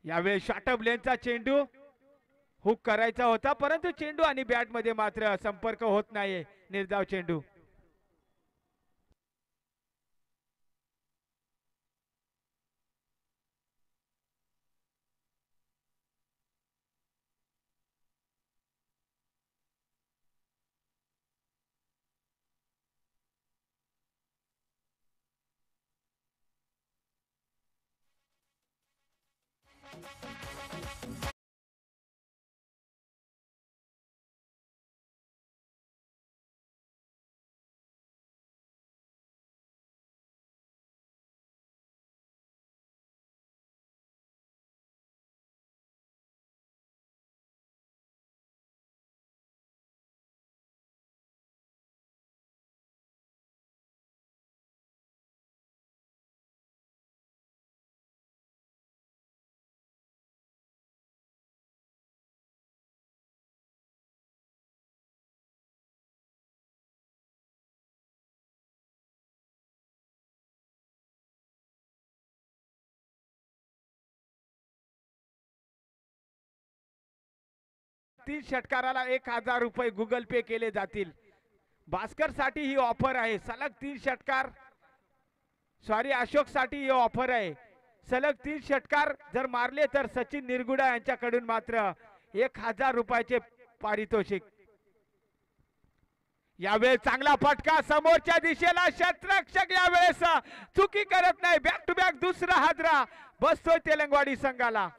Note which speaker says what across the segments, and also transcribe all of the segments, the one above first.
Speaker 1: यावेळी शॉर्ट लेनचा चेंडू हुक करायचा होता, परंतु चेंडू आणि बॅट मध्ये मात्र संपर्क होत नाही. निर्धाव चेंडू. 3 षटकाराला 1000 रुपये गुगल पे केले जातील. भास्कर साठी ही ऑफर आहे. सलग 3 षटकार, सॉरी अशोक साठी ही ऑफर आहे. सलग 3 षटकार जर मारले तर सचिन निरगुडा यांच्याकडून मात्र 1000 रुपयाचे पारितोषिक. यावेळेस चांगला फटका समोरच्या दिशेला. क्षेत्ररक्षक यावेळेस चुकी करत नाही. बॅक टू बॅक दुसरा हादरा बसतोय तेलंगवाडी संघाला.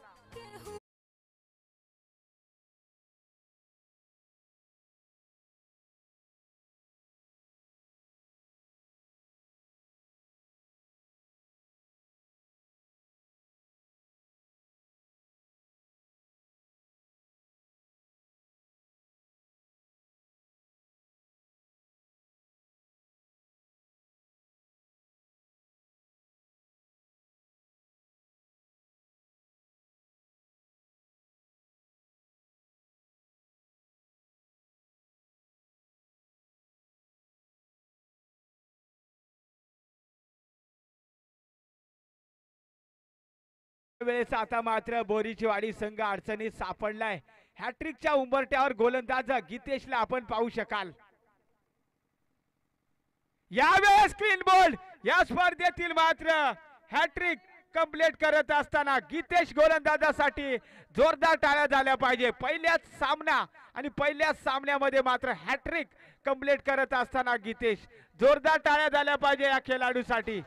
Speaker 1: वेळेस आता मात्र बोरीचीवाडी संघ अडचणीत सापडलाय. हॅट्रिकच्या उंबरट्यावर गोलंदाज गीतेशला आपण पाहू शकाल. यावेळेस क्लीन बोल्ड. या स्पर्धेतील मात्र हॅट्रिक कंप्लीट करत असताना गीतेश गोलंदाजासाठी जोरदार टाळ्या झाल्या पाहिजे. पहिल्याच सामना आणि पहिल्याच सामन्यामध्ये मात्र हॅट्रिक कंप्लीट करत असताना गीतेश, जोरदार टाळ्या झाल्या पाहिजे या खेळाडूसाठी.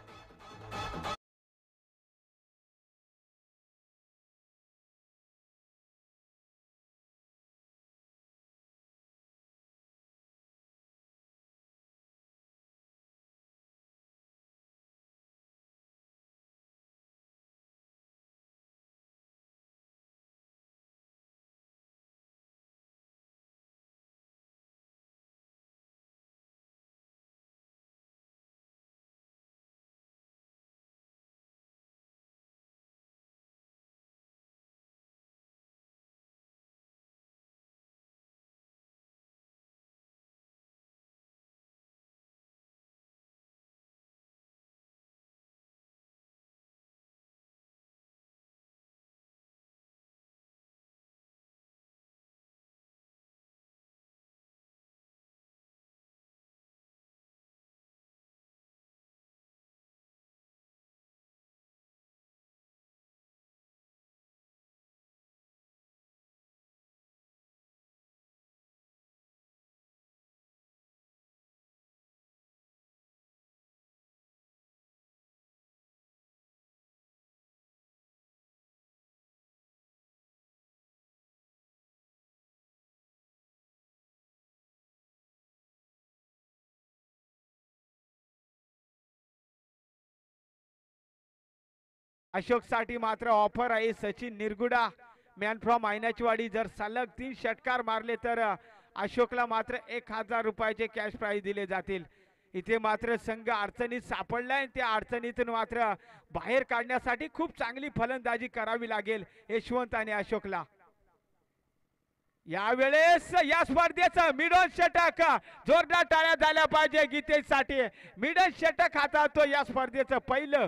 Speaker 1: अशोक साठी मात्र ऑफर आहे. सचिन निरगुडा मॅन फ्रॉम आयनाचीवाडी जर सलग 3 षटकार मारले तर अशोकला मात्र 1000 रुपयाचे कॅश प्राइज दिले जातील. इथे मात्र संघ अडचणीत सापडलाय. त्या अडचणीतून मात्र बाहेर काढण्यासाठी खूप चांगली फलंदाजी करावी लागेल यशवंत आणि अशोकला. यावेळेस या स्पर्धेचं मिडल षटक, जोरदार टाळ्या झाल्या पाहिजे गीतेश साठी. मिडल षटक हाताळतो या स्पर्धेचं पहिलं.